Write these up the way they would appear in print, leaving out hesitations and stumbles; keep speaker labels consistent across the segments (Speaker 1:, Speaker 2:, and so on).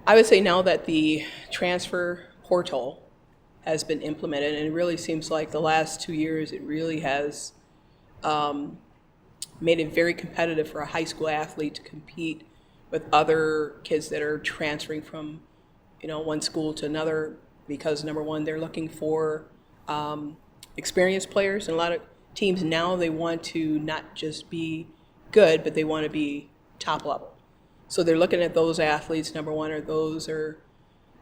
Speaker 1: I would say now that the transfer portal has been implemented, and it really seems like the last 2 years it really has made it very competitive for a high school athlete to compete with other kids that are transferring from, one school to another, because number one, they're looking for experienced players, and a lot of teams now, they want to not just be good, but they want to be top level. So they're looking at those athletes, number one, the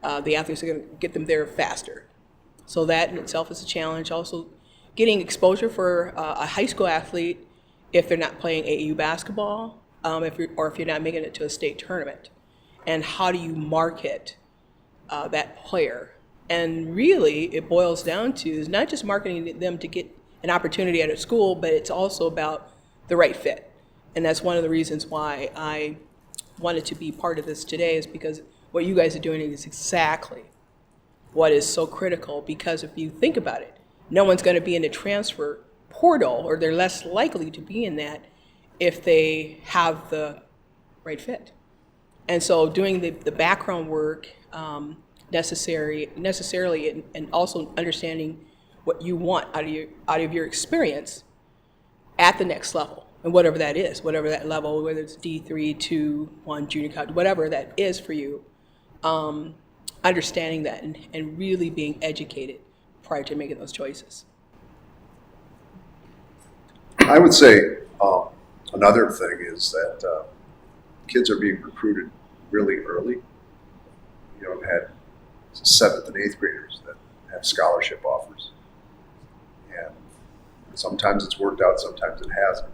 Speaker 1: athletes that are going to get them there faster. So that in itself is a challenge. Also, getting exposure for a high school athlete if they're not playing AAU basketball, if you're not making it to a state tournament. And how do you market that player? And really, it boils down to is not just marketing them to get an opportunity at a school, but it's also about the right fit. And that's one of the reasons why I wanted to be part of this today, is because what you guys are doing is exactly what is so critical. Because if you think about it, no one's going to be in the transfer portal, or they're less likely to be in that if they have the right fit. And so doing the background work necessarily, and also understanding what you want out of your experience at the next level, and whatever that is, whatever that level, whether it's D3, 2, 1, junior college, whatever that is for you, understanding that and really being educated prior to making those choices.
Speaker 2: I would say another thing is that kids are being recruited really early. I've had 7th and 8th graders that have scholarship offers. And sometimes it's worked out, sometimes it hasn't.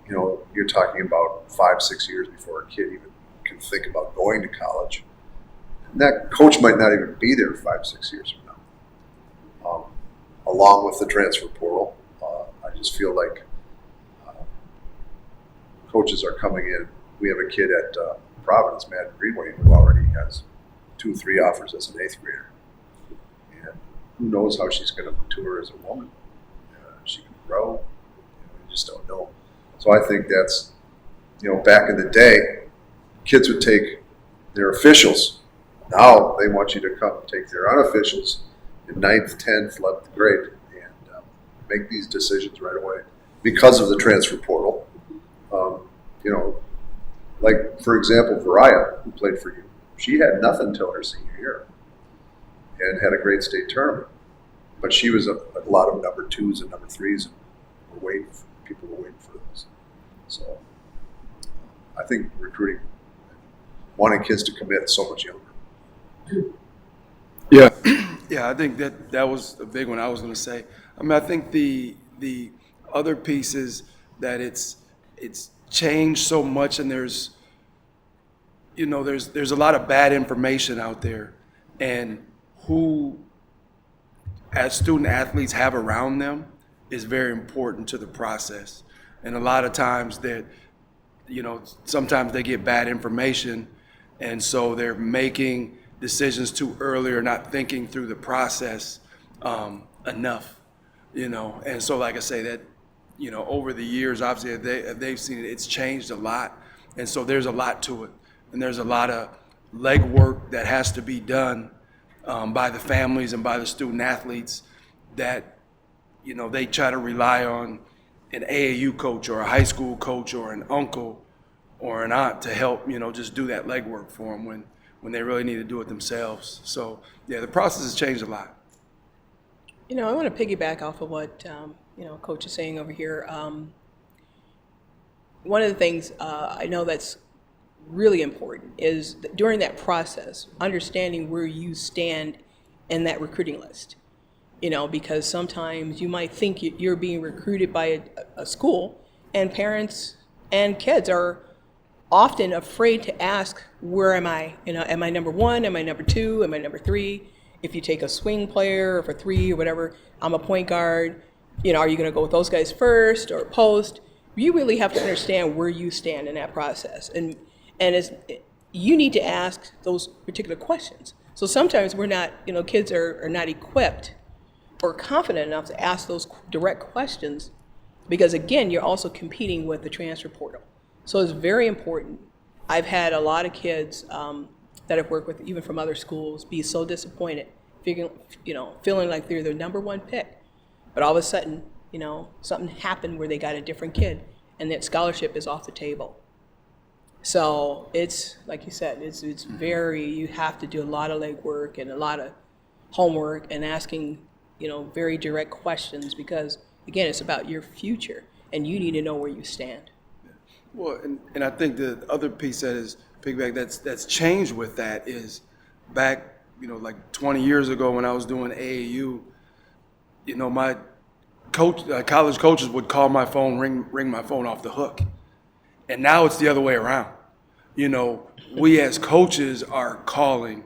Speaker 2: You're talking about 5-6 years before a kid even can think about going to college. And that coach might not even be there 5-6 years from now. Along with the transfer portal, I just feel like coaches are coming in. We have a kid at Providence, Matt Greenway, who already has 2-3 offers as an 8th grader. And who knows how she's going to mature as a woman. She can grow. We just don't know. So I think that's, back in the day, kids would take their officials. Now they want you to come take their unofficials in 9th, 10th, 11th grade and make these decisions right away because of the transfer portal. Like, for example, Variah, who played for you, she had nothing until her senior year and had a great state tournament. But she was a lot of number 2s and number 3s, and people were waiting for those. So I think recruiting, wanting kids to commit so much younger.
Speaker 3: Yeah, I think that was a big one I was going to say. I think the other piece is that it's changed so much, and there's a lot of bad information out there, and who as student athletes have around them is very important to the process. And a lot of times that, sometimes they get bad information, and so they're making decisions too early or not thinking through the process enough, And so, like I say, that, over the years, obviously, they've seen it, it's changed a lot. And so there's a lot to it. And there's a lot of legwork that has to be done by the families and by the student athletes that, they try to rely on an AAU coach or a high school coach or an uncle or an aunt to help, just do that legwork for them when they really need to do it themselves. So, yeah, the process has changed a lot.
Speaker 1: I want to piggyback off of what, Coach is saying over here. One of the things I know that's really important is that during that process, understanding where you stand in that recruiting list. Because sometimes you might think you're being recruited by a school, and parents and kids are often afraid to ask, where am I? Am I number 1? Am I number 2? Am I number 3? If you take a swing player or for 3 or whatever, I'm a point guard. Are you going to go with those guys first or post? You really have to understand where you stand in that process. And you need to ask those particular questions. So sometimes we're not, kids are not equipped or confident enough to ask those direct questions, because again, you're also competing with the transfer portal. So it's very important. I've had a lot of kids that I've worked with, even from other schools, be so disappointed, feeling like they're the number one pick, but all of a sudden, something happened where they got a different kid, and that scholarship is off the table. So it's, like you said, it's very, you have to do a lot of legwork and a lot of homework and asking, very direct questions, because again, it's about your future and you need to know where you stand.
Speaker 3: Well, and I think the other piece that is piggyback that's changed with that is back, like 20 years ago when I was doing AAU, my college coaches would call my phone, ring my phone off the hook. And now it's the other way around. We as coaches are calling,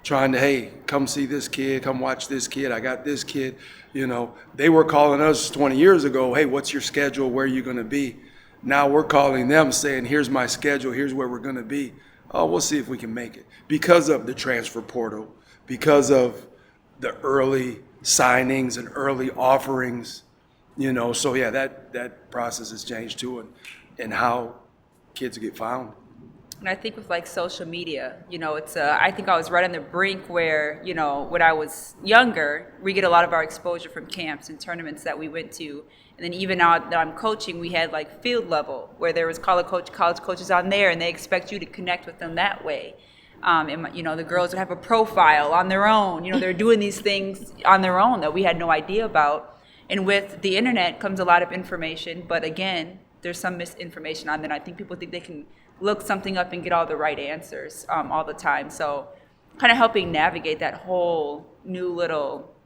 Speaker 3: trying to, hey, come see this kid, come watch this kid, I got this kid. They were calling us 20 years ago, hey, what's your schedule, where are you going to be? Now we're calling them saying, here's my schedule, here's where we're going to be. Oh, we'll see if we can make it. Because of the transfer portal, because of the early signings and early offerings, so yeah, that process has changed too, and how kids get found.
Speaker 4: And I think with like social media, it's I think I was right on the brink where, when I was younger, we get a lot of our exposure from camps and tournaments that we went to. And then even now that I'm coaching, we had like field level where there was college coaches on there, and they expect you to connect with them that way. And the girls would have a profile on their own. They're doing these things on their own that we had no idea about. And with the internet comes a lot of information, but again, there's some misinformation on there. I think people think they can look something up and get all the right answers all the time. So kind of helping navigate that whole new little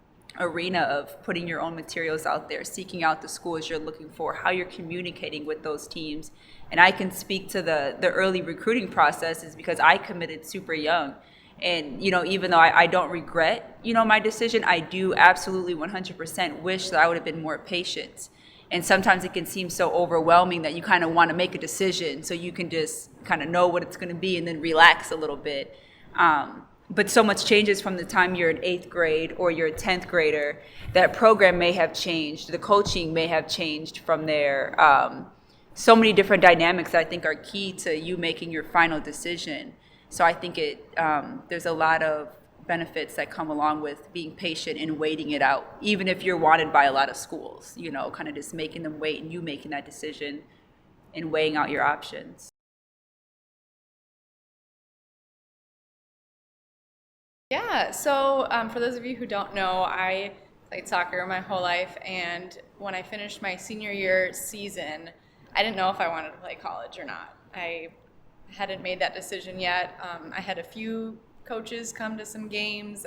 Speaker 4: arena of putting your own materials out there, seeking out the schools you're looking for, how you're communicating with those teams. And I can speak to the early recruiting process is because I committed super young. And, even though I don't regret, my decision, I do absolutely 100% wish that I would have been more patient. And sometimes it can seem so overwhelming that you kind of want to make a decision so you can just kind of know what it's going to be and then relax a little bit. But so much changes from the time you're in 8th grade or you're a 10th grader. That program may have changed. The coaching may have changed from there. So many different dynamics that I think are key to you making your final decision. So I think there's a lot of benefits that come along with being patient and waiting it out, even if you're wanted by a lot of schools, kind of just making them wait and you making that decision and weighing out your options.
Speaker 5: Yeah, so for those of you who don't know, I played soccer my whole life, and when I finished my senior year season, I didn't know if I wanted to play college or not. I hadn't made that decision yet. I had a few coaches come to some games.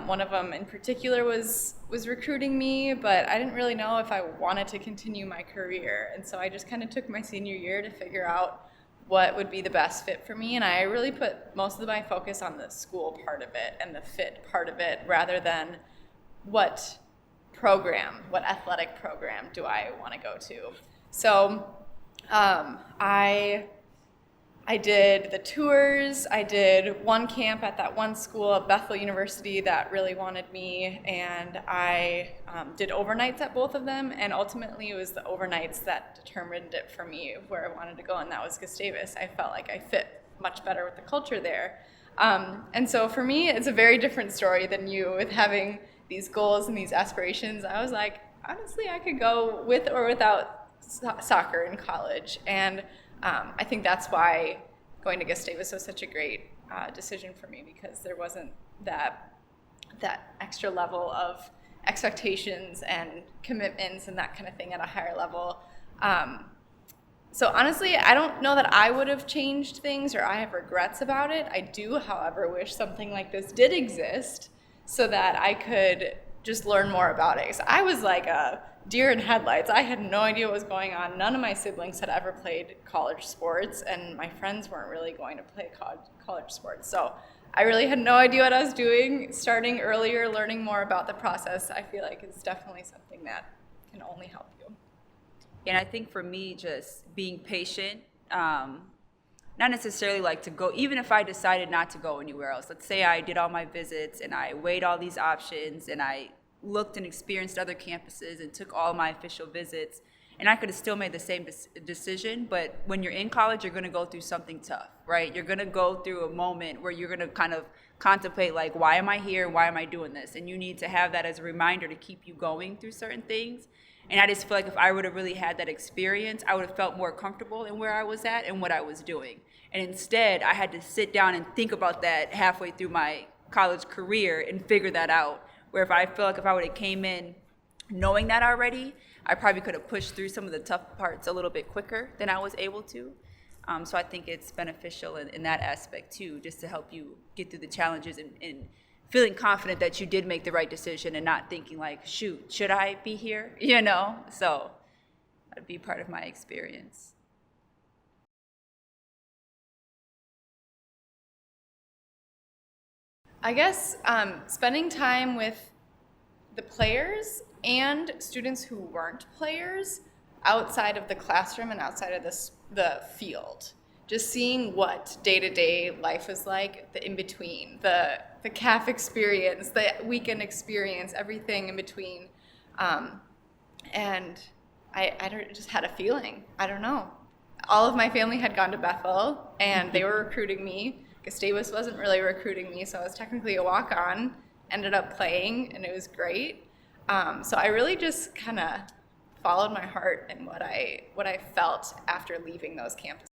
Speaker 5: One of them in particular was recruiting me, but I didn't really know if I wanted to continue my career. And so I just kind of took my senior year to figure out what would be the best fit for me. And I really put most of my focus on the school part of it and the fit part of it, rather than what athletic program do I want to go to. So I did the tours. I did one camp at that one school at Bethel University that really wanted me, and I did overnights at both of them, and ultimately it was the overnights that determined it for me where I wanted to go, and that was Gustavus. I felt like I fit much better with the culture there. And so for me, it's a very different story than you with having these goals and these aspirations. I was like, honestly, I could go with or without soccer in college, and I think that's why going to Gustavus was such a great decision for me, because there wasn't that extra level of expectations and commitments and that kind of thing at a higher level. So honestly, I don't know that I would have changed things or I have regrets about it. I do, however, wish something like this did exist so that I could just learn more about it. 'Cause I was like a deer in headlights. I had no idea what was going on. None of my siblings had ever played college sports, and my friends weren't really going to play college sports. So I really had no idea what I was doing. Starting earlier, learning more about the process, I feel like is definitely something that can only help you.
Speaker 4: And I think for me, just being patient, not necessarily like to go, even if I decided not to go anywhere else. Let's say I did all my visits and I weighed all these options and I looked and experienced other campuses and took all my official visits, and I could have still made the same decision. But when you're in college, you're going to go through something tough, right? You're going to go through a moment where you're going to kind of contemplate, like, why am I here? Why am I doing this? And you need to have that as a reminder to keep you going through certain things. And I just feel like if I would have really had that experience, I would have felt more comfortable in where I was at and what I was doing. And instead, I had to sit down and think about that halfway through my college career and figure that out. Where if I feel like if I would have came in knowing that already, I probably could have pushed through some of the tough parts a little bit quicker than I was able to. So I think it's beneficial in that aspect too, just to help you get through the challenges and feeling confident that you did make the right decision and not thinking like, shoot, should I be here? You know, so that'd be part of my experience.
Speaker 5: I guess spending time with the players and students who weren't players outside of the classroom and outside of the field. Just seeing what day-to-day life is like, the in-between, the CAF experience, the weekend experience, everything in between. And I just had a feeling, I don't know. All of my family had gone to Bethel, and they were recruiting me. Gustavus wasn't really recruiting me, so I was technically a walk-on, ended up playing, and it was great. So I really just kind of followed my heart and what I felt after leaving those campuses.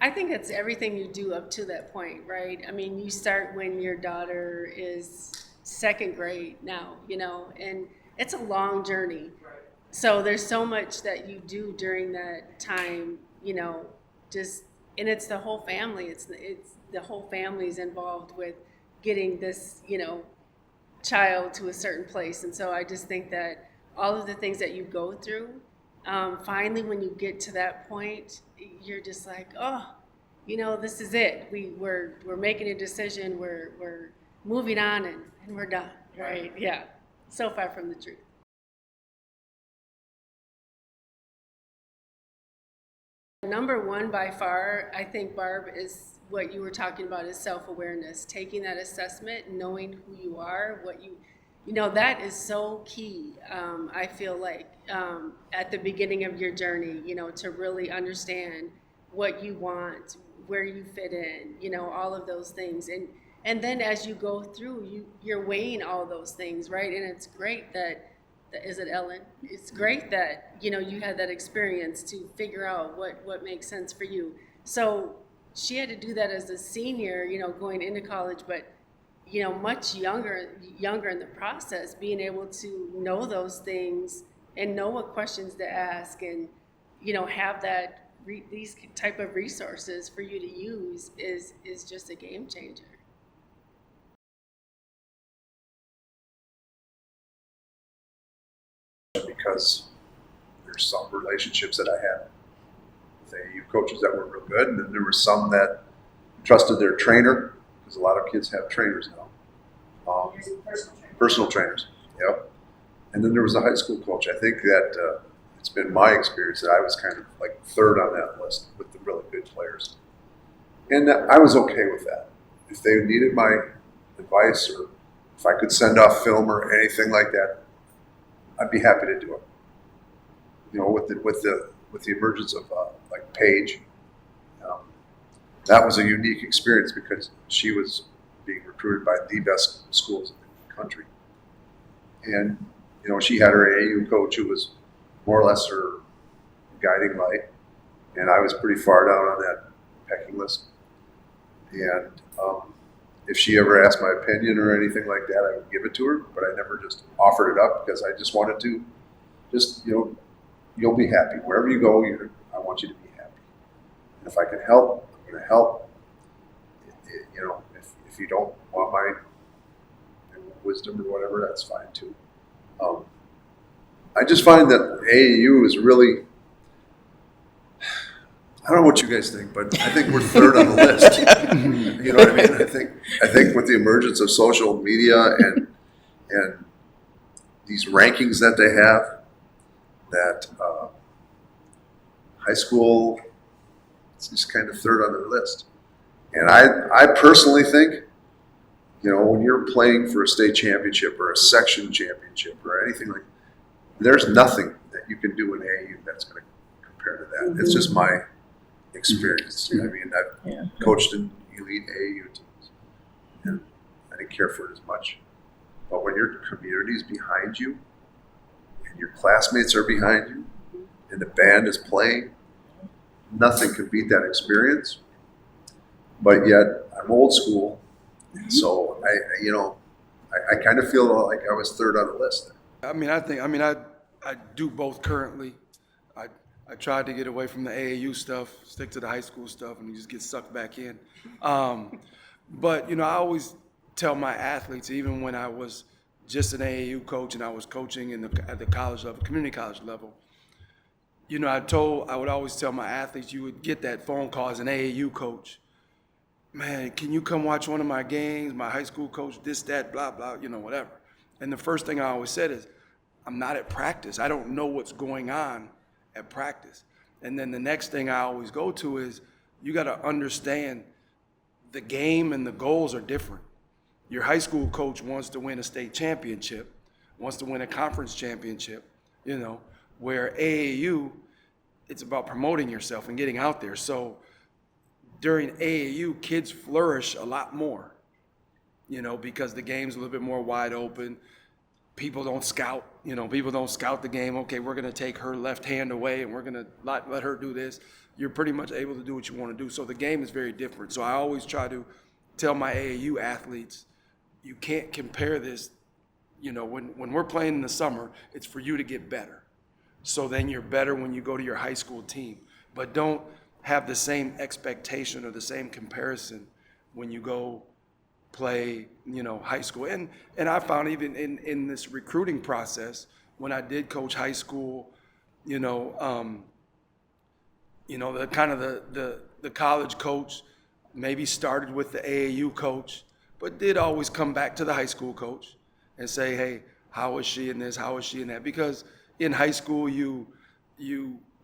Speaker 6: I think it's everything you do up to that point, right? I mean, you start when your daughter is second grade now, you know, and it's a long journey. So there's so much that you do during that time, you know, and it's the whole family. It's the whole family's involved with getting this, you know, child to a certain place. And so I just think that all of the things that you go through, finally, when you get to that point, you're just like, oh, you know, this is it. We're making a decision. We're moving on, and we're done, right? Yeah. So far from the truth. Number one by far, I think, Barb, is what you were talking about, is self-awareness. Taking that assessment, knowing who you are, what you know, that is so key. I feel like at the beginning of your journey, you know, to really understand what you want, where you fit in, you know, all of those things. And then as you go through, you're weighing all those things, right? And it's great that is it Ellyn? It's great that, you know, you had that experience to figure out what makes sense for you. So she had to do that as a senior, you know, going into college, but, you know, much younger in the process, being able to know those things and know what questions to ask, and, you know, have that these type of resources for you to use is just a game changer.
Speaker 2: Because there's some relationships that I had with AAU coaches that were real good, and then there were some that trusted their trainer, because a lot of kids have trainers now. Personal trainers, yep. And then there was a high school coach. I think that it's been my experience that I was kind of like third on that list with the really good players. And I was okay with that. If they needed my advice, or if I could send off film or anything like that, I'd be happy to do it. You know, with the emergence of like Paige, that was a unique experience because she was being recruited by the best schools in the country, and you know, she had her AAU coach who was more or less her guiding light, and I was pretty far down on that pecking list. And if she ever asked my opinion or anything like that, I would give it to her, but I never just offered it up because I just wanted to, you know, you'll be happy. Wherever you go, I want you to be happy. And if I can help, I'm going to help. You know, if you don't want my wisdom or whatever, that's fine too. I just find that AAU is really, I don't know what you guys think, but I think we're third on the list. You know what I mean? I think with the emergence of social media and these rankings that they have, that high school is just kind of third on their list. And I personally think You know, when you're playing for a state championship or a section championship or anything like, there's nothing that you can do in AAU that's going to compare to that. It's just my experience. I mean, I've coached in elite AAU teams, and I didn't care for it as much. But when your community is behind you, and your classmates are behind you, and the band is playing, nothing can beat that experience. But yet, I'm old school, so I kind of feel like I was third on the list.
Speaker 3: I do both currently. I tried to get away from the AAU stuff, stick to the high school stuff, and you just get sucked back in. But I always tell my athletes, even when I was just an AAU coach and I was coaching at the college level, community college level, I would always tell my athletes, you would get that phone call as an AAU coach. Man, can you come watch one of my games? My high school coach, this, that, blah, blah, whatever. And the first thing I always said is, I'm not at practice. I don't know what's going on at practice. And then the next thing I always go to is, you got to understand the game and the goals are different. Your high school coach wants to win a state championship, wants to win a conference championship, where AAU, it's about promoting yourself and getting out there. So during AAU, kids flourish a lot more, because the game's a little bit more wide open. People don't scout, people don't scout the game. Okay, we're going to take her left hand away and we're going to let her do this. You're pretty much able to do what you want to do. So the game is very different. So I always try to tell my AAU athletes, you can't compare this. When we're playing in the summer, it's for you to get better. So then you're better when you go to your high school team. But don't have the same expectation or the same comparison when you go play, high school. And I found even in this recruiting process, when I did coach high school, the kind of the college coach maybe started with the AAU coach, but did always come back to the high school coach and say, hey, how is she in this? How is she in that? Because in high school, you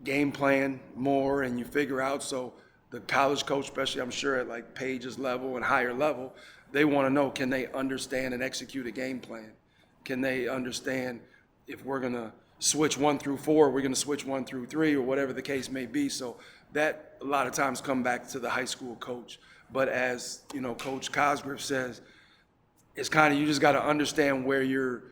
Speaker 3: game plan more and you figure out. So the college coach, especially I'm sure at like Paige's level and higher level, they want to know, can they understand and execute a game plan? Can they understand if we're going to switch 1 through 4, we're going to switch 1 through 3, or whatever the case may be. So that a lot of times come back to the high school coach. But as Coach Cosgriff says, it's kind of, you just got to understand where your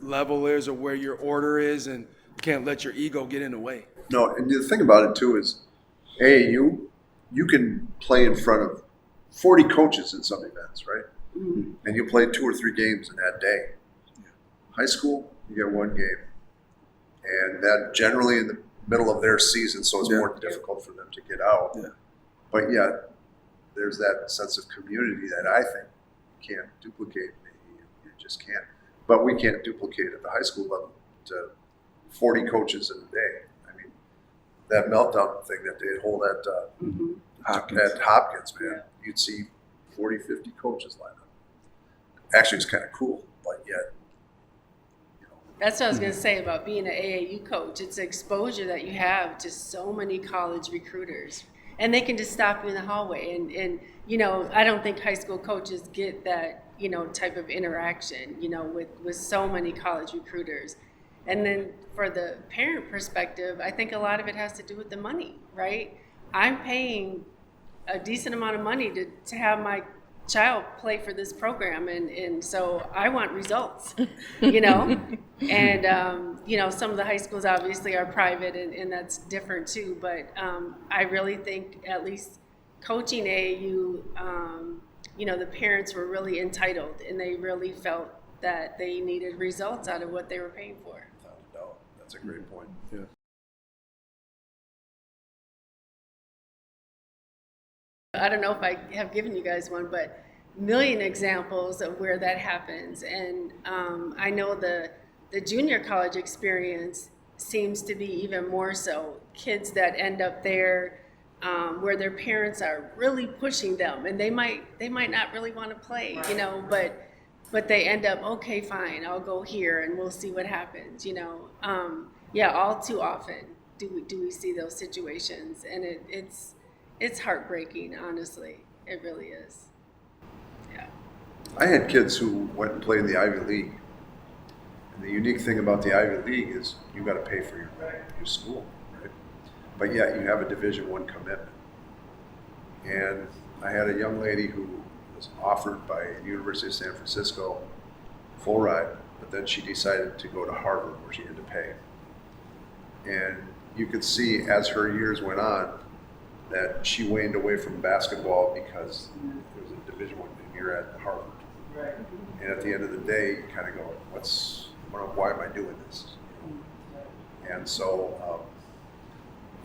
Speaker 3: level is or where your order is, and you can't let your ego get in the way.
Speaker 2: No, and the thing about it too is AAU, you can play in front of 40 coaches in some events, right? Mm-hmm. And you play 2 or 3 games in that day. Yeah. High school, you get 1 game. And that generally in the middle of their season, so it's more difficult for them to get out. Yeah. But yet, there's that sense of community that I think you can't duplicate. You just can't. But we can't duplicate at the high school level to 40 coaches in a day. I mean, that meltdown thing that they hold at Hopkins, man, you'd see 40, 50 coaches line up. Actually, it's kind of cool, but yet,
Speaker 6: That's what I was going to say about being an AAU coach. It's the exposure that you have to so many college recruiters. And they can just stop you in the hallway. And I don't think high school coaches get that, type of interaction, with so many college recruiters. And then for the parent perspective, I think a lot of it has to do with the money, right? I'm paying a decent amount of money to have my child play for this program, and so I want results, and some of the high schools obviously are private, and that's different too, but I really think at least coaching AAU, the parents were really entitled, and they really felt that they needed results out of what they were paying for.
Speaker 2: Without a doubt. That's a great point. Yeah.
Speaker 6: I don't know if I have given you guys one, but million examples of where that happens. And I know the junior college experience seems to be even more so. Kids that end up there where their parents are really pushing them, and they might not really want to play, but they end up, okay, fine, I'll go here and we'll see what happens, all too often do we see those situations, and it's heartbreaking, honestly. It really is. Yeah.
Speaker 2: I had kids who went and played in the Ivy League. And the unique thing about the Ivy League is you got to pay for your school, right? But yet you have a Division I commitment. And I had a young lady who was offered by the University of San Francisco full ride, but then she decided to go to Harvard where she had to pay. And you could see as her years went on that she waned away from basketball because it was a Division I and you're at Harvard. Right. And at the end of the day, you kind of go, why am I doing this? And so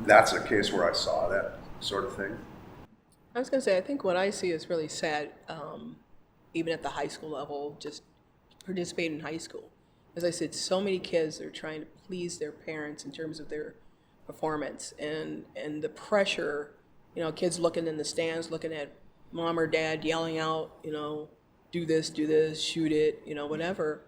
Speaker 2: that's a case where I saw that sort of thing.
Speaker 1: I was going to say, I think what I see is really sad, even at the high school level, just participating in high school. As I said, so many kids are trying to please their parents in terms of their performance, and the pressure, kids looking in the stands, looking at mom or dad yelling out, do this, shoot it, whatever,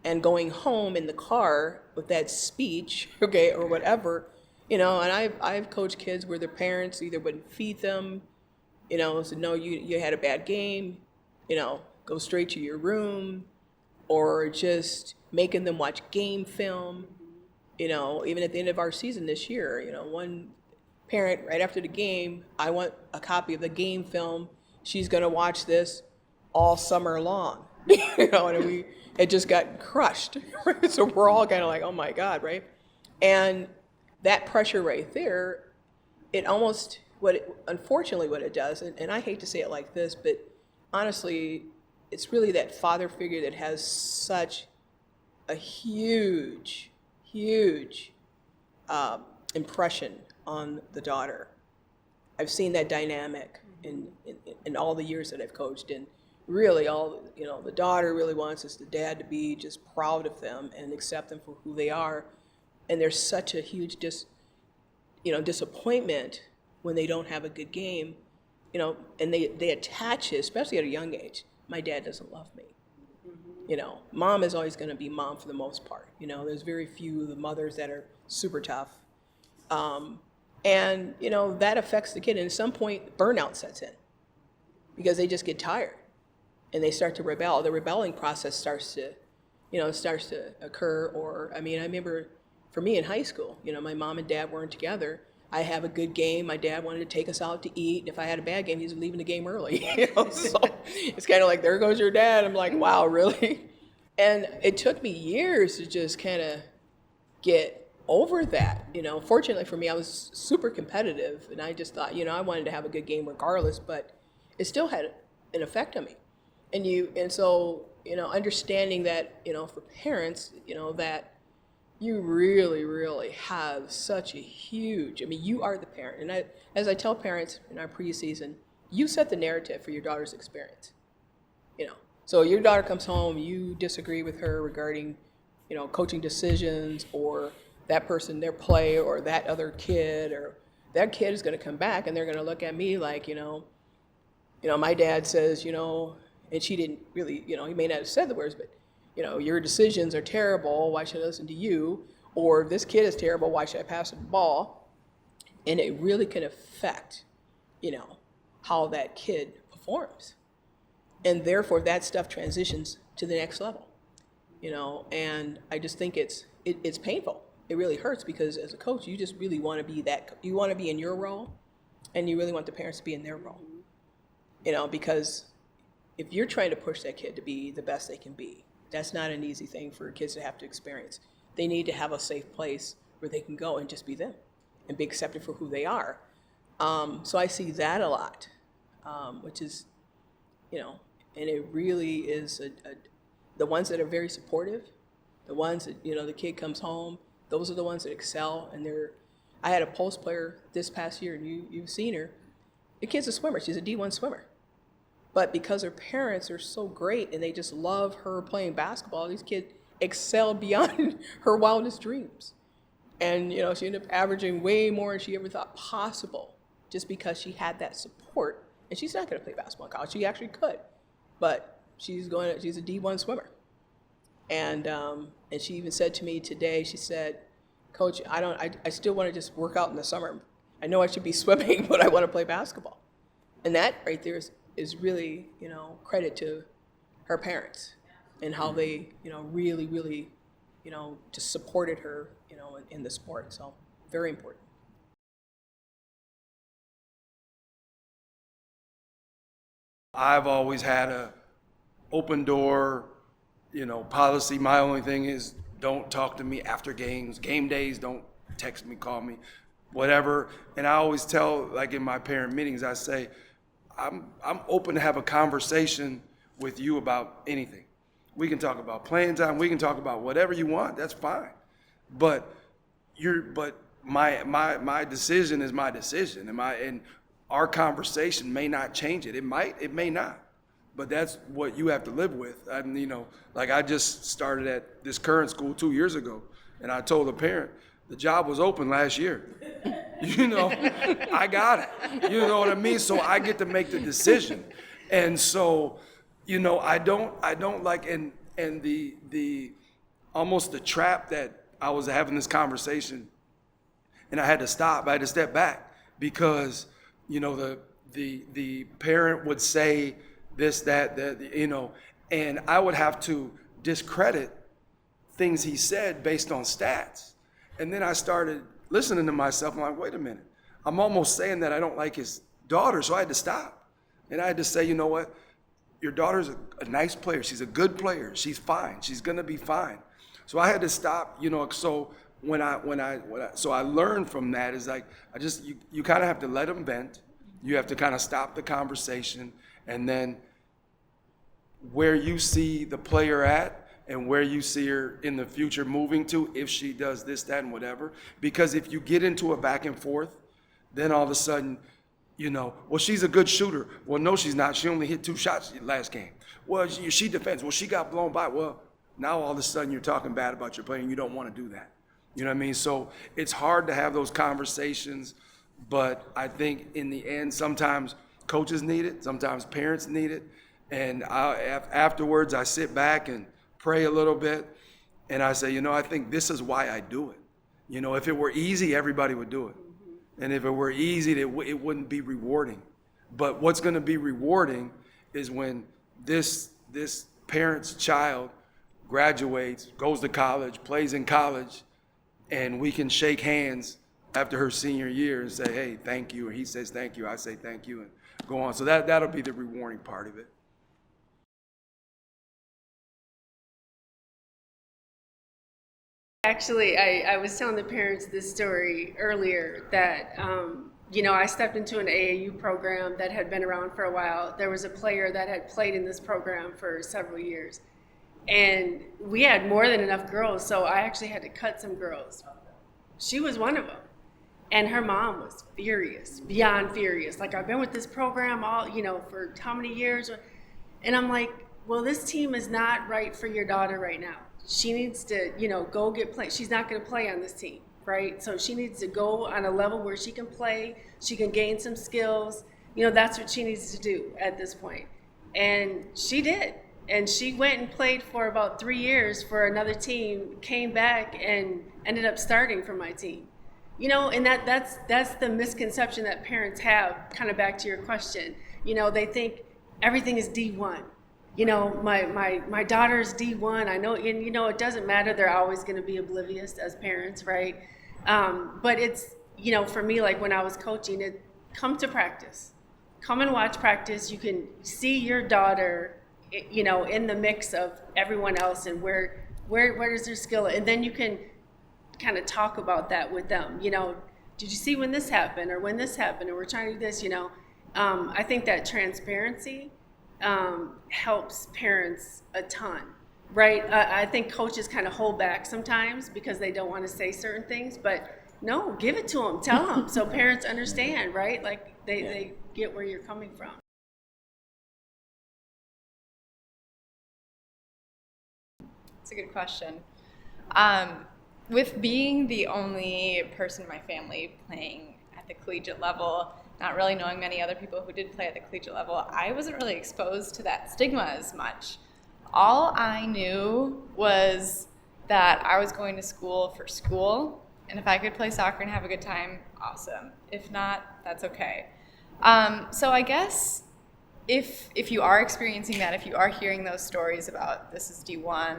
Speaker 1: and going home in the car with that speech, okay, or whatever, and I've coached kids where their parents either wouldn't feed them, said, no, you had a bad game, go straight to your room, or just making them watch game film, even at the end of our season this year, one parent right after the game, I want a copy of the game film. She's going to watch this all summer long, and we had just got crushed. Right? So we're all kind of like, oh my God, right? And that pressure right there, it almost, unfortunately what it does, and I hate to say it like this, but honestly, it's really that father figure that has such a huge impression on the daughter. I've seen that dynamic in all the years that I've coached, and really the daughter really wants the dad to be just proud of them and accept them for who they are, and there's such a huge disappointment when they don't have a good game, and they attach it, especially at a young age. My dad doesn't love me. Mom is always going to be mom for the most part. There's very few of the mothers that are super tough. And that affects the kid. And at some point, burnout sets in because they just get tired and they start to rebel. The rebelling process starts to occur. Or, I remember for me in high school, my mom and dad weren't together. I have a good game. My dad wanted to take us out to eat. If I had a bad game, he was leaving the game early. So it's kind of like, there goes your dad. I'm like, wow, really? And it took me years to just kind of get over that. Fortunately for me, I was super competitive, and I just thought, I wanted to have a good game regardless, but it still had an effect on me. And so understanding that, for parents, that you really, really have such a huge, you are the parent. And as I tell parents in our preseason, you set the narrative for your daughter's experience. So your daughter comes home, you disagree with her regarding, coaching decisions or that person, their play, or that other kid, or that kid is going to come back and they're going to look at me like, my dad says, and she didn't really, he may not have said the words, but your decisions are terrible, why should I listen to you? Or this kid is terrible, why should I pass the ball? And it really can affect, how that kid performs. And therefore that stuff transitions to the next level, and I just think it's painful. It really hurts because as a coach, you just really want to be you want to be in your role, and you really want the parents to be in their role, because if you're trying to push that kid to be the best they can be, that's not an easy thing for kids to have to experience. They need to have a safe place where they can go and just be them and be accepted for who they are. So I see that a lot, which is, and it really is the ones that are very supportive, the ones that, the kid comes home, those are the ones that excel. And I had a post player this past year, and you've seen her. The kid's a swimmer. She's a D1 swimmer. But because her parents are so great and they just love her playing basketball, these kids excel beyond her wildest dreams. And, she ended up averaging way more than she ever thought possible just because she had that support. And she's not going to play basketball in college. She actually could. But she's a D1 swimmer. And she even said to me today, she said, Coach, I still want to just work out in the summer. I know I should be swimming, but I want to play basketball. And that right there is really, credit to her parents and how they, really, really, just supported her, in the sport. So very important.
Speaker 3: I've always had a open door, policy. My only thing is don't talk to me after games, game days, don't text me, call me, whatever. And I always tell, like in my parent meetings, I say, I'm open to have a conversation with you about anything. We can talk about playing time, we can talk about whatever you want, that's fine. But my decision is my decision. And our conversation may not change it. It might, it may not. But that's what you have to live with. And like I just started at this current school 2 years ago, and I told a parent, the job was open last year. I got it. You know what I mean? So I get to make the decision. And so, I don't like, and the almost the trap that I was having this conversation, and I had to stop. I had to step back because, the parent would say this, that, and I would have to discredit things he said based on stats. And then I started listening to myself. I'm like, wait a minute. I'm almost saying that I don't like his daughter, so I had to stop. And I had to say, you know what? Your daughter's a nice player. She's a good player. She's fine. She's gonna be fine. So I had to stop, so so I learned from that is like, you kind of have to let them vent. You have to kind of stop the conversation, and then where you see the player at and where you see her in the future moving to, if she does this, that, and whatever. Because if you get into a back and forth, then all of a sudden, well, she's a good shooter. Well, no, she's not. She only hit 2 shots last game. Well, she defends. Well, she got blown by. Well, now all of a sudden you're talking bad about your player, and you don't want to do that. You know what I mean? So it's hard to have those conversations, but I think in the end, sometimes coaches need it, sometimes parents need it. And afterwards, I sit back and pray a little bit, and I say, I think this is why I do it. If it were easy, everybody would do it. And if it were easy, it wouldn't be rewarding. But what's going to be rewarding is when this parent's child graduates, goes to college, plays in college, and we can shake hands after her senior year and say, hey, thank you, or he says thank you, I say thank you, and go on. So that'll be the rewarding part of it.
Speaker 6: Actually, I was telling the parents this story earlier that, I stepped into an AAU program that had been around for a while. There was a player that had played in this program for several years. And we had more than enough girls, so I actually had to cut some girls. She was one of them. And her mom was furious, beyond furious. Like, I've been with this program for how many years? And I'm like, well, this team is not right for your daughter right now. She needs to, go get play. She's not going to play on this team, right? So she needs to go on a level where she can play, she can gain some skills. That's what she needs to do at this point. And she did. And she went and played for about 3 years for another team, came back and ended up starting for my team. And that's the misconception that parents have, kind of back to your question. They think everything is D1. My daughter's D1. I know, and it doesn't matter. They're always going to be oblivious as parents, right? But it's, for me, like when I was coaching, come to practice. Come and watch practice. You can see your daughter, in the mix of everyone else and where is their skill, and then you can kind of talk about that with them. Did you see when this happened, or when this happened, or we're trying to do this? I think that transparency helps parents a ton, right? I think coaches kind of hold back sometimes because they don't want to say certain things, but no, give it to them, tell them, so parents understand, right? Like they get where you're coming from.
Speaker 7: That's a good question. With being the only person in my family playing at the collegiate level, not really knowing many other people who did play at the collegiate level, I wasn't really exposed to that stigma as much. All I knew was that I was going to school for school, and if I could play soccer and have a good time, awesome. If not, that's okay. So I guess if you are experiencing that, if you are hearing those stories about this is D1,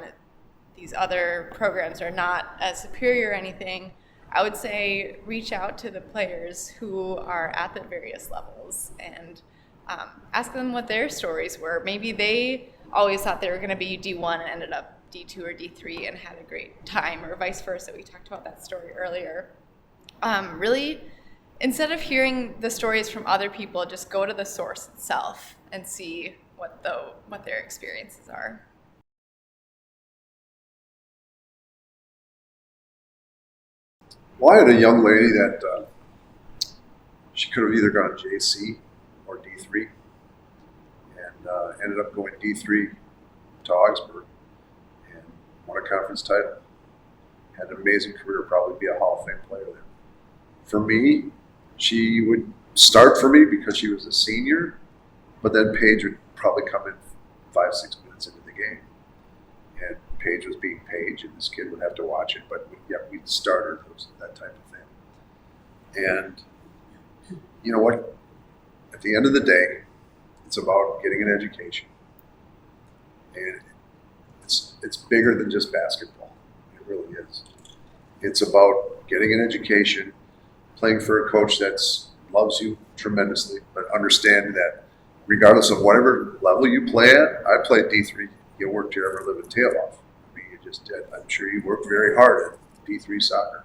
Speaker 7: these other programs are not as superior or anything, I would say reach out to the players who are at the various levels and ask them what their stories were. Maybe they always thought they were going to be D1 and ended up D2 or D3 and had a great time, or vice versa. We talked about that story earlier. Really, instead of hearing the stories from other people, just go to the source itself and see what their experiences are.
Speaker 2: Well, I had a young lady that she could have either gone JC or D3, and ended up going D3 to Augsburg and won a conference title. Had an amazing career, probably be a Hall of Fame player there. For me, she would start for me because she was a senior, but then Paige would probably come in 5-6 minutes into the game. And Paige was being Paige, and this kid would have to watch it, but we'd start her, that type of thing. And you know what? At the end of the day, it's about getting an education. And it's bigger than just basketball. It really is. It's about getting an education, playing for a coach that loves you tremendously, but understanding that regardless of whatever level you play at, I played D3, you worked your ever living tail off. I mean, you just did. I'm sure you worked very hard at D3 soccer.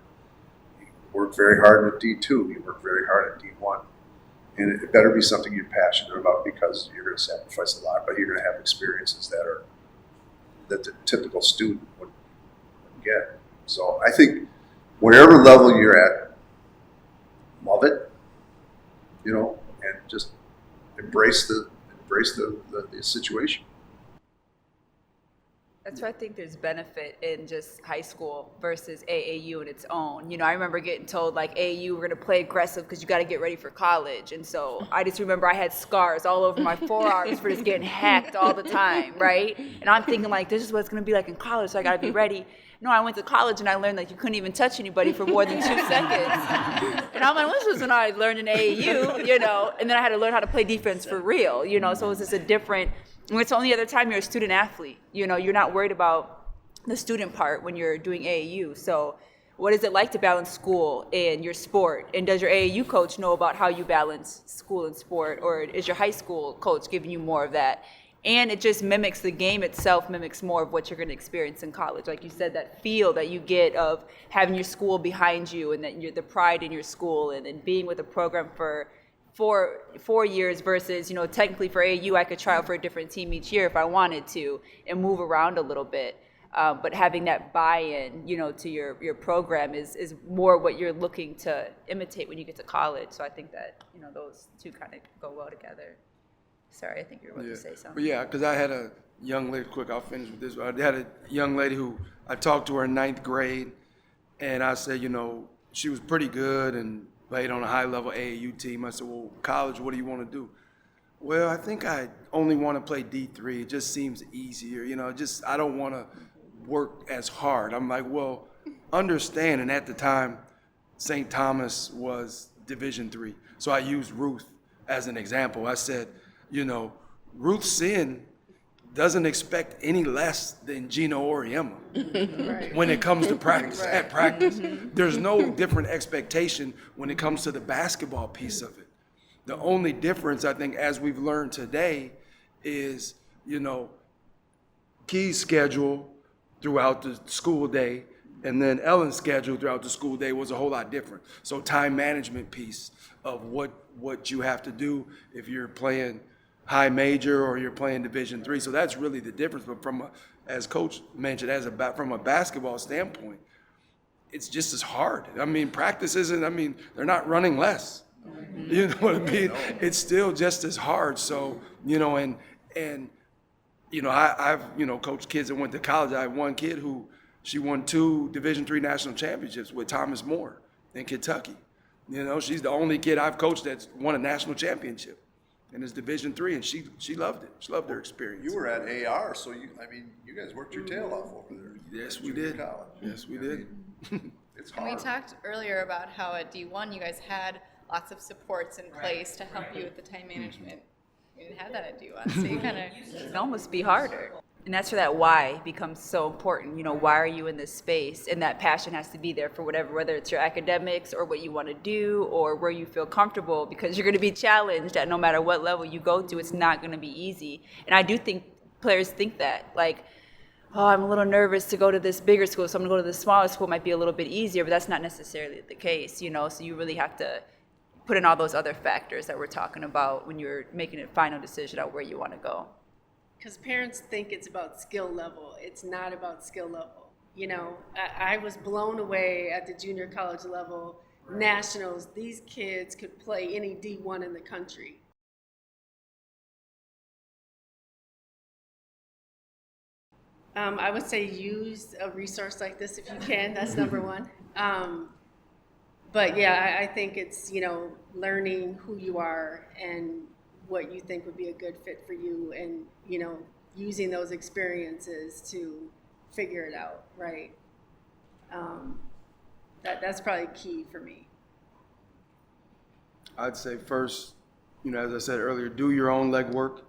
Speaker 2: You worked very hard at D2. You worked very hard at D1. And it better be something you're passionate about, because you're going to sacrifice a lot, but you're going to have experiences that the typical student would get. So I think whatever level you're at, love it, and just embrace the situation.
Speaker 4: That's why I think there's benefit in just high school versus AAU in its own. I remember getting told like AAU, we're gonna play aggressive because you got to get ready for college. And so I just remember I had scars all over my forearms for just getting hacked all the time, right? And I'm thinking like, this is what it's gonna be like in college, so I gotta be ready. No, I went to college and I learned like you couldn't even touch anybody for more than 2 seconds. And I'm like, well, this was when I learned in AAU, and then I had to learn how to play defense for real, so it was just a different. And it's the only other time you're a student athlete. You're not worried about the student part when you're doing AAU. So what is it like to balance school and your sport? And does your AAU coach know about how you balance school and sport? Or is your high school coach giving you more of that? And it just mimics, the game itself mimics more of what you're going to experience in college. Like you said, that feel that you get of having your school behind you, and that you're the pride in your school, and then being with a program for 4 years versus, technically for AAU, I could try out for a different team each year if I wanted to and move around a little bit. But having that buy-in, to your program is more what you're looking to imitate when you get to college. So I think that, those two kind of go well together. Sorry, I think you were about to say something.
Speaker 3: But yeah, because I had a young lady, I'll finish with this. I had a young lady who I talked to her in 9th grade, and I said, she was pretty good and played on a high-level AAU team. I said, well, college, what do you want to do? Well, I think I only want to play D3. It just seems easier. I don't want to work as hard. I'm like, well, understand. And at the time, St. Thomas was Division III. So I used Ruth as an example. I said, Ruth Sin doesn't expect any less than Gino Oriema right. when it comes to practice. Right. At practice, there's no different expectation when it comes to the basketball piece of it. The only difference, I think, as we've learned today, is Key's schedule throughout the school day, and then Ellyn's schedule throughout the school day was a whole lot different. So time management piece of what you have to do if you're playing high major or you're playing Division III. So that's really the difference. But as Coach mentioned, from a basketball standpoint, it's just as hard. Practice isn't, they're not running less. You know what I mean? It's still just as hard. So, I've coached kids that went to college. I have one kid who, she won 2 Division III national championships with Thomas More in Kentucky. She's the only kid I've coached that's won a national championship. And it's Division III, and she loved it. She loved her experience.
Speaker 2: You were at AR, so you guys worked your tail off over there.
Speaker 3: Yes, we did.
Speaker 2: College.
Speaker 3: Yes, we did.
Speaker 2: It's hard.
Speaker 7: And we talked earlier about how at D1 you guys had lots of supports in place to help you with the time management. You didn't have that at D1, so you kind of.
Speaker 4: It can almost be harder. And that's where that why becomes so important. You know, why are you in this space? And that passion has to be there for whatever, whether it's your academics or what you want to do or where you feel comfortable, because you're going to be challenged at no matter what level you go to. It's not going to be easy. And I do think players think that, like, oh, I'm a little nervous to go to this bigger school, so I'm going to go to the smaller school. It might be a little bit easier, but that's not necessarily the case, you know? So you really have to put in all those other factors that we're talking about when you're making a final decision on where you want to go.
Speaker 6: Because parents think it's about skill level. It's not about skill level. You know, I was blown away at the junior college level, nationals. These kids could play any D1 in the country. I would say use a resource like this if you can. That's number one. But yeah, I think it's, you know, learning who you are and what you think would be a good fit for you, and, you know, using those experiences to figure it out, right? That's probably key for me.
Speaker 3: I'd say first, you know, as I said earlier, do your own legwork.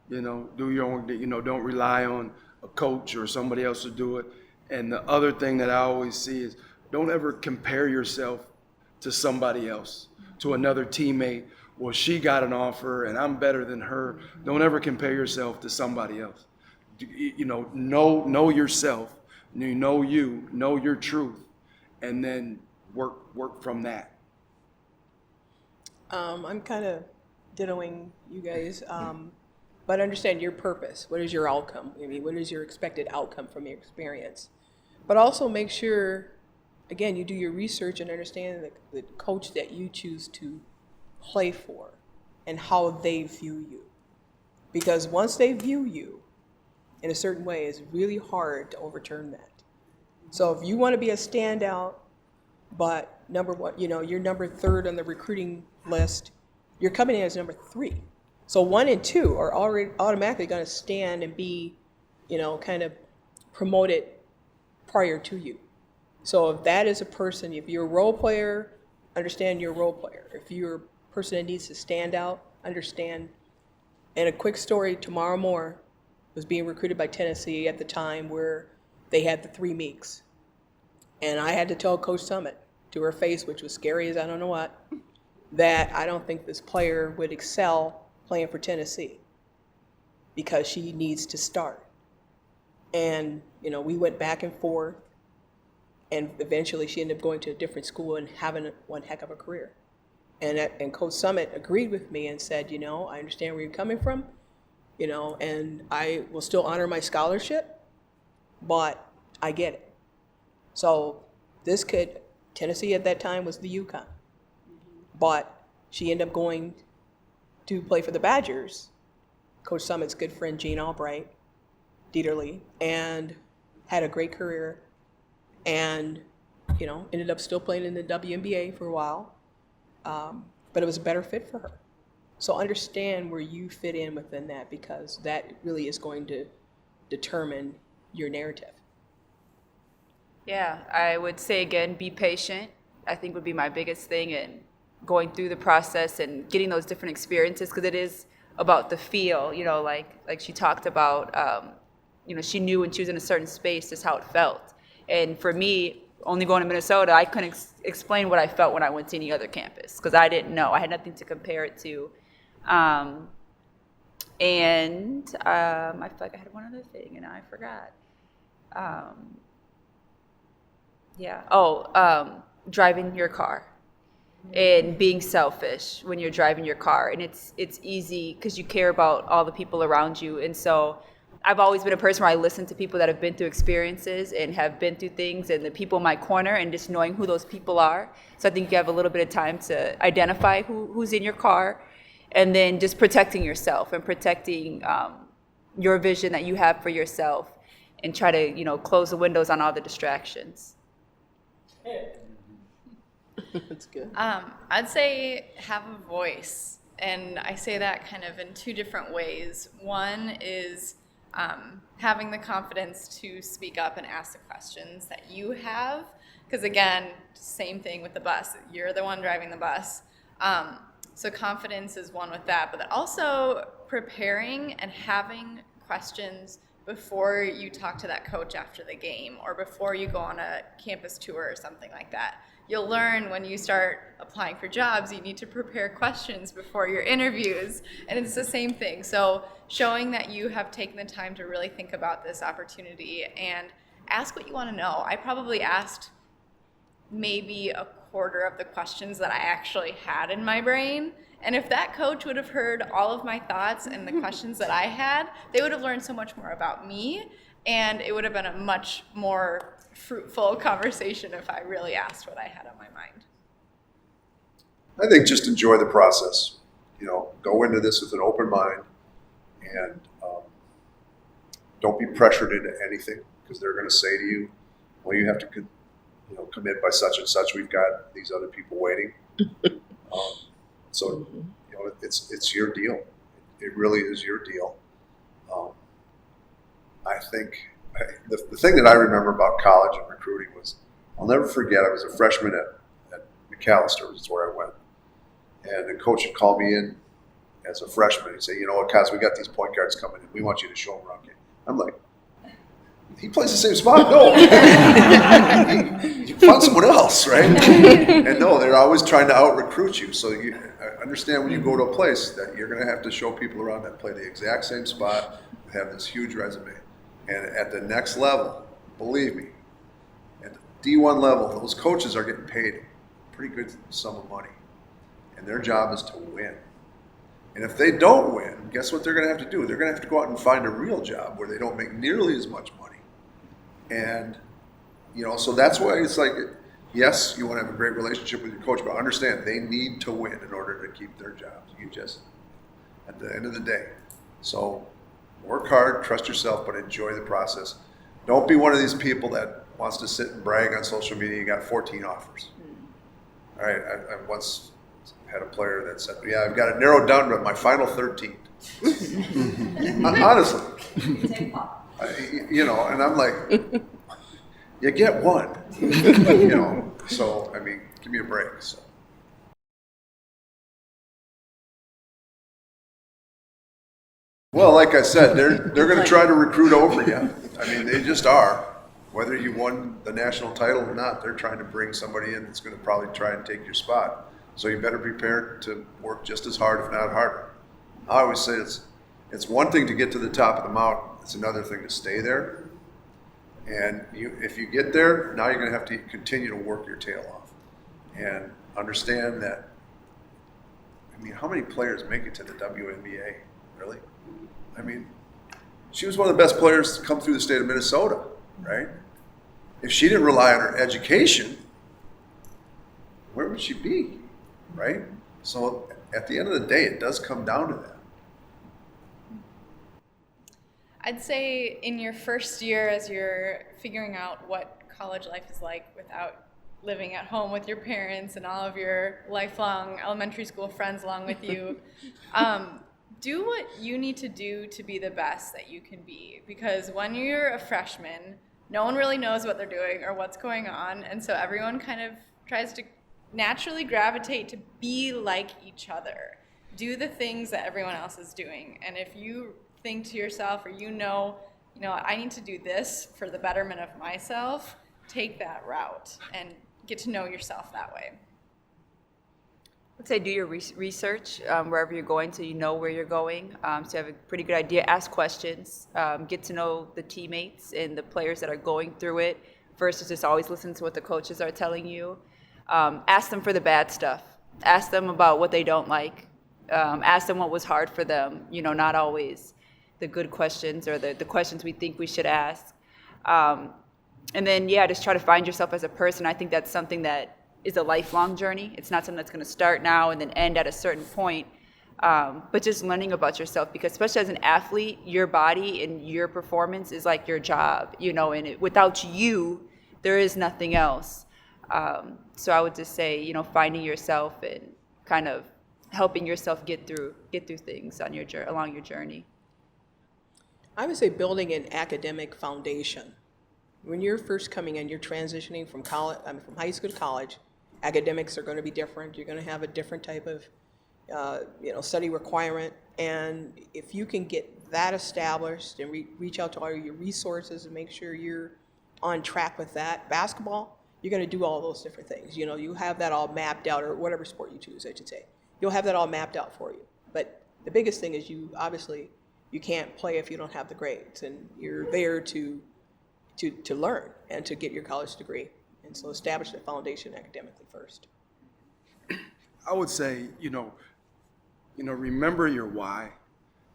Speaker 3: You know, do your own, you know, don't rely on a coach or somebody else to do it. And the other thing that I always see is don't ever compare yourself to somebody else, to another teammate. Well, she got an offer and I'm better than her. Don't ever compare yourself to somebody else. You know yourself, know your truth, and then work from that.
Speaker 1: I'm kind of dittoing you guys, but understand your purpose. What is your outcome? I mean, what is your expected outcome from your experience? But also make sure, again, you do your research and understand the coach that you choose to play for and how they view you. Because once they view you in a certain way, it's really hard to overturn that. So if you want to be a standout, but number one, you know, you're number third on the recruiting list, you're coming in as number 3. So 1 and 2 are already automatically going to stand and be, you know, kind of promoted prior to you. So if that is a person, if you're a role player, understand you're a role player. If you're a person that needs to stand out, understand. And a quick story, Tamara Moore was being recruited by Tennessee at the time where they had the 3 Meeks. And I had to tell Coach Summit to her face, which was scary as I don't know what, that I don't think this player would excel playing for Tennessee because she needs to start. And, you know, we went back and forth, and eventually she ended up going to a different school and having one heck of a career. And Coach Summit agreed with me and said, you know, I understand where you're coming from, you know, and I will still honor my scholarship, but I get it. So this kid, Tennessee at that time was the UConn, but she ended up going to play for the Badgers, Coach Summit's good friend Gene Albright, Dieterle, and had a great career, and, you know, ended up still playing in the WNBA for a while, but it was a better fit for her. So understand where you fit in within that, because that really is going to determine your narrative.
Speaker 4: Yeah, I would say again, be patient, I think would be my biggest thing, and going through the process and getting those different experiences, because it is about the feel, you know, like she talked about, you know, she knew when she was in a certain space just how it felt. And for me, only going to Minnesota, I couldn't explain what I felt when I went to any other campus, because I didn't know. I had nothing to compare it to. I feel like I had one other thing and I forgot. Driving your car and being selfish when you're driving your car. And it's easy because you care about all the people around you. And so I've always been a person where I listen to people that have been through experiences and have been through things, and the people in my corner, and just knowing who those people are. So I think you have a little bit of time to identify who's in your car, and then just protecting yourself and protecting your vision that you have for yourself, and try to, you know, close the windows on all the distractions.
Speaker 1: That's good.
Speaker 7: I'd say have a voice, and I say that kind of in 2 different ways. One is having the confidence to speak up and ask the questions that you have, because again, same thing with the bus. You're the one driving the bus. So confidence is one with that, but also preparing and having questions before you talk to that coach after the game or before you go on a campus tour or something like that. You'll learn when you start applying for jobs, you need to prepare questions before your interviews, and it's the same thing. So showing that you have taken the time to really think about this opportunity and ask what you want to know. I probably asked maybe a quarter of the questions that I actually had in my brain. And if that coach would have heard all of my thoughts and the questions that I had, they would have learned so much more about me, and it would have been a much more fruitful conversation if I really asked what I had on my mind.
Speaker 2: I think just enjoy the process. Go into this with an open mind, and don't be pressured into anything, because they're going to say to you, well, you have to commit by such and such. We've got these other people waiting. So it's your deal. It really is your deal. I think the thing that I remember about college and recruiting was, I'll never forget, I was a freshman at McAllister, which is where I went. And the coach would call me in as a freshman and say, you know what, Kaz, we got these point guards coming in. We want you to show them around game. I'm like, he plays the same spot? No. You find someone else, right? And no, they're always trying to out-recruit you. So you understand when you go to a place that you're going to have to show people around that play the exact same spot, have this huge resume. And at the next level, believe me, at the D1 level, those coaches are getting paid a pretty good sum of money. And their job is to win. And if they don't win, guess what they're going to have to do? They're going to have to go out and find a real job where they don't make nearly as much money. And, so that's why it's like, yes, you want to have a great relationship with your coach, but understand they need to win in order to keep their jobs. You just, at the end of the day. So work hard, trust yourself, but enjoy the process. Don't be one of these people that wants to sit and brag on social media. You got 14 offers. All right, I once had a player that said, yeah, I've got it narrowed down to my final 13. Honestly. And I'm like, you get one, so, give me a break. So. Well, like I said, they're going to try to recruit over you. They just are. Whether you won the national title or not, they're trying to bring somebody in that's going to probably try and take your spot. So you better be prepared to work just as hard, if not harder. I always say it's one thing to get to the top of the mountain. It's another thing to stay there. And if you get there, now you're going to have to continue to work your tail off. And understand that, how many players make it to the WNBA, really? She was one of the best players to come through the state of Minnesota, right? If she didn't rely on her education, where would she be, right? So at the end of the day, it does come down to that.
Speaker 7: I'd say in your first year, as you're figuring out what college life is like without living at home with your parents and all of your lifelong elementary school friends along with you, do what you need to do to be the best that you can be. Because when you're a freshman, no one really knows what they're doing or what's going on, and so everyone kind of tries to naturally gravitate to be like each other. Do the things that everyone else is doing, and if you think to yourself, or I need to do this for the betterment of myself, take that route and get to know yourself that way.
Speaker 4: I'd say do your research wherever you're going, so you know where you're going, so you have a pretty good idea. Ask questions, get to know the teammates and the players that are going through it versus just always listen to what the coaches are telling you. Ask them for the bad stuff. Ask them about what they don't like. Ask them what was hard for them, not always the good questions or the questions we think we should ask. And then, just try to find yourself as a person. I think that's something that is a lifelong journey. It's not something that's going to start now and then end at a certain point, but just learning about yourself, because especially as an athlete, your body and your performance is like your job, and without you, there is nothing else. So I would just say, finding yourself and kind of helping yourself get through things on along your journey.
Speaker 1: I would say building an academic foundation. When you're first coming in, you're transitioning from college, from high school to college. Academics are going to be different. You're going to have a different type of study requirement. And if you can get that established and reach out to all your resources and make sure you're on track with that, basketball, you're going to do all those different things. You have that all mapped out, or whatever sport you choose, I should say. You'll have that all mapped out for you. But the biggest thing is you can't play if you don't have the grades, and you're there to learn and to get your college degree. And so establish that foundation academically first.
Speaker 3: I would say, remember your why.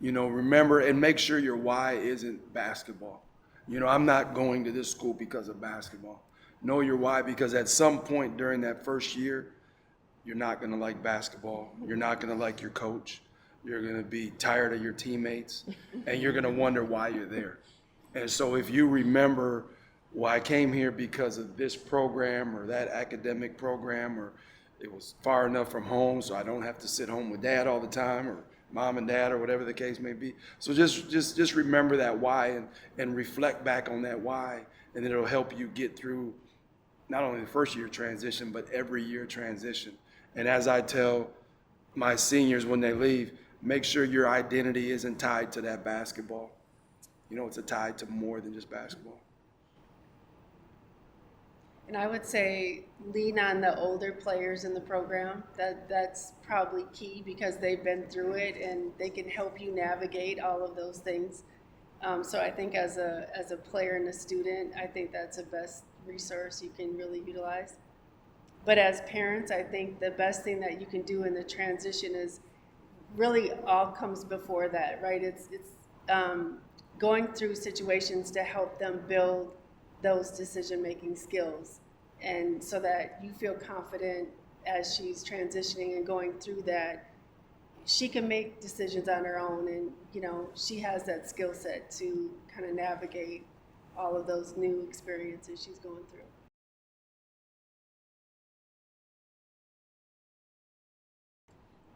Speaker 3: Remember and make sure your why isn't basketball. I'm not going to this school because of basketball. Know your why, because at some point during that first year, you're not going to like basketball. You're not going to like your coach. You're going to be tired of your teammates, and you're going to wonder why you're there. And so if you remember, well, I came here because of this program or that academic program, or it was far enough from home so I don't have to sit home with dad all the time, or mom and dad, or whatever the case may be. So just remember that why and reflect back on that why, and it'll help you get through not only the first year transition, but every year transition. And as I tell my seniors when they leave, make sure your identity isn't tied to that basketball. It's tied to more than just basketball.
Speaker 6: And I would say lean on the older players in the program. That's probably key, because they've been through it and they can help you navigate all of those things. So I think as a player and a student, I think that's the best resource you can really utilize. But as parents, I think the best thing that you can do in the transition is really all comes before that, right? It's going through situations to help them build those decision-making skills, and so that you feel confident as she's transitioning and going through that, she can make decisions on her own, and she has that skill set to kind of navigate all of those new experiences she's going through.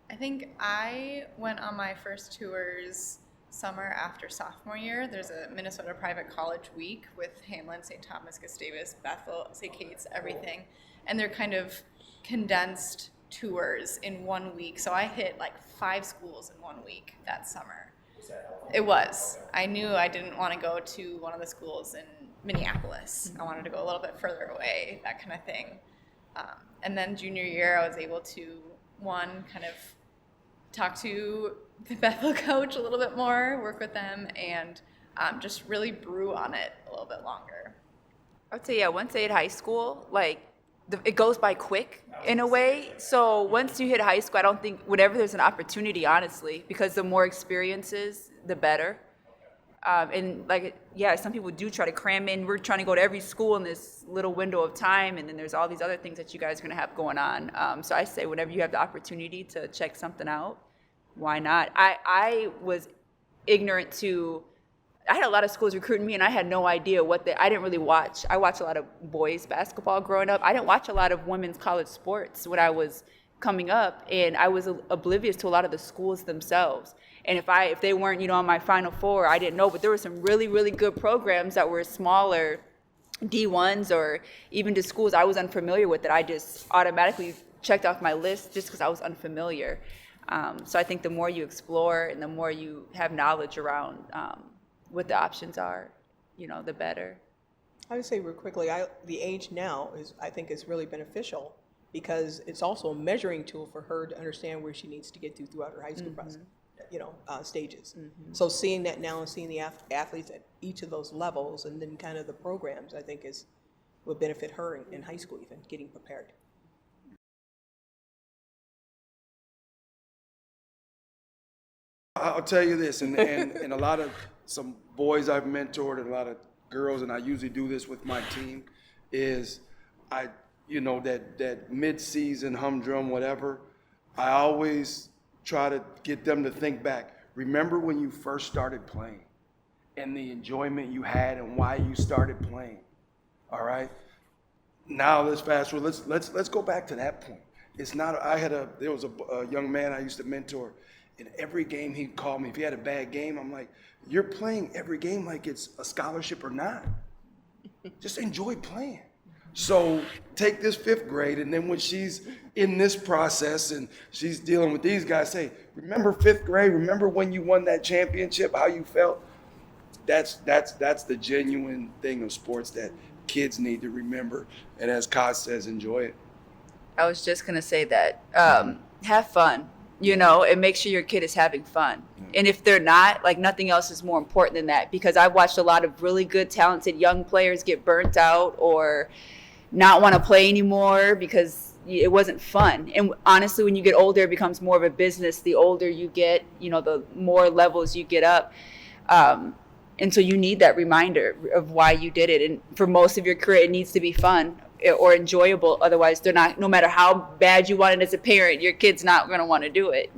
Speaker 7: I think I went on my first tours summer after sophomore year. There's a Minnesota private college week with Hamlin, St. Thomas, Gustavus, Bethel, St. Kate's, everything. And they're kind of condensed tours in 1 week. So I hit like 5 schools in 1 week that summer. It was. I knew I didn't want to go to one of the schools in Minneapolis. I wanted to go a little bit further away, that kind of thing. And then junior year, I was able to, kind of talk to the Bethel coach a little bit more, work with them, and just really brew on it a little bit longer.
Speaker 4: I would say, once I hit high school, it goes by quick in a way. So once you hit high school, I don't think whenever there's an opportunity, honestly, because the more experiences, the better. And some people do try to cram in. We're trying to go to every school in this little window of time, and then there's all these other things that you guys are going to have going on. So I say whenever you have the opportunity to check something out, why not? I was ignorant to, I had a lot of schools recruiting me, and I had no idea I didn't really watch. I watched a lot of boys basketball growing up. I didn't watch a lot of women's college sports when I was coming up, and I was oblivious to a lot of the schools themselves. And if they weren't, on my Final Four, I didn't know. But there were some really, really good programs that were smaller D1s, or even to schools I was unfamiliar with, that I just automatically checked off my list just because I was unfamiliar. So I think the more you explore and the more you have knowledge around what the options are, the better.
Speaker 1: I would say real quickly, the age now I think is really beneficial, because it's also a measuring tool for her to understand where she needs to get to throughout her high school process. Stages. Mm-hmm. So seeing that now and seeing the athletes at each of those levels, and then kind of the programs, I think will benefit her in high school, even getting prepared.
Speaker 3: I'll tell you this, and a lot of some boys I've mentored, and a lot of girls, and I usually do this with my team, is that mid-season humdrum, whatever, I always try to get them to think back. Remember when you first started playing and the enjoyment you had and why you started playing. All right? Now let's fast forward. Let's go back to that point. It's not, there was a young man I used to mentor. In every game he'd call me. If he had a bad game, I'm like, you're playing every game like it's a scholarship or not. Just enjoy playing. So take this 5th grade, and then when she's in this process and she's dealing with these guys, say, remember 5th grade? Remember when you won that championship, how you felt? That's the genuine thing of sports that kids need to remember. And as Kaz says, enjoy it.
Speaker 4: I was just going to say that. Have fun, and make sure your kid is having fun. And if they're not, like, nothing else is more important than that, because I've watched a lot of really good, talented young players get burnt out or not want to play anymore because it wasn't fun. And honestly, when you get older, it becomes more of a business. The older you get, the more levels you get up. And so you need that reminder of why you did it. And for most of your career, it needs to be fun or enjoyable. Otherwise, they're not, no matter how bad you want it as a parent, your kid's not going to want to do it,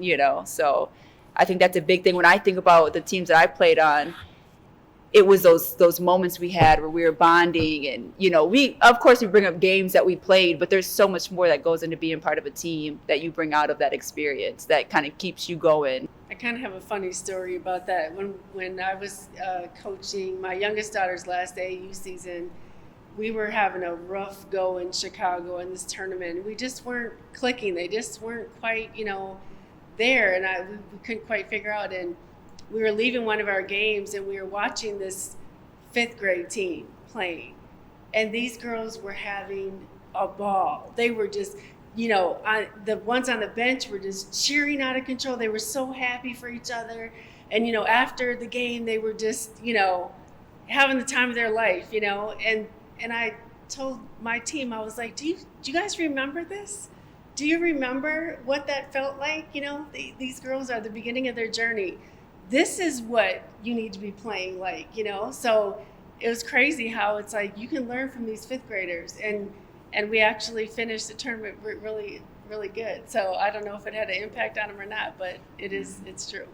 Speaker 4: So I think that's a big thing. When I think about the teams that I played on, it was those moments we had where we were bonding, and we of course we bring up games that we played, but there's so much more that goes into being part of a team that you bring out of that experience that kind of keeps you going.
Speaker 6: I kind of have a funny story about that. When I was coaching my youngest daughter's last AAU season, we were having a rough go in Chicago in this tournament. We just weren't clicking. They just weren't quite, there, and we couldn't quite figure out. And we were leaving one of our games, and we were watching this 5th grade team playing, and these girls were having a ball. They were just, the ones on the bench were just cheering out of control. They were so happy for each other, and after the game, they were just, having the time of their life, And I told my team, I was like, do you guys remember this? Do you remember what that felt like? These girls are the beginning of their journey. This is what you need to be playing like, So it was crazy how it's like you can learn from these 5th graders. And we actually finished the tournament really, really good. So I don't know if it had an impact on them or not, but it's true.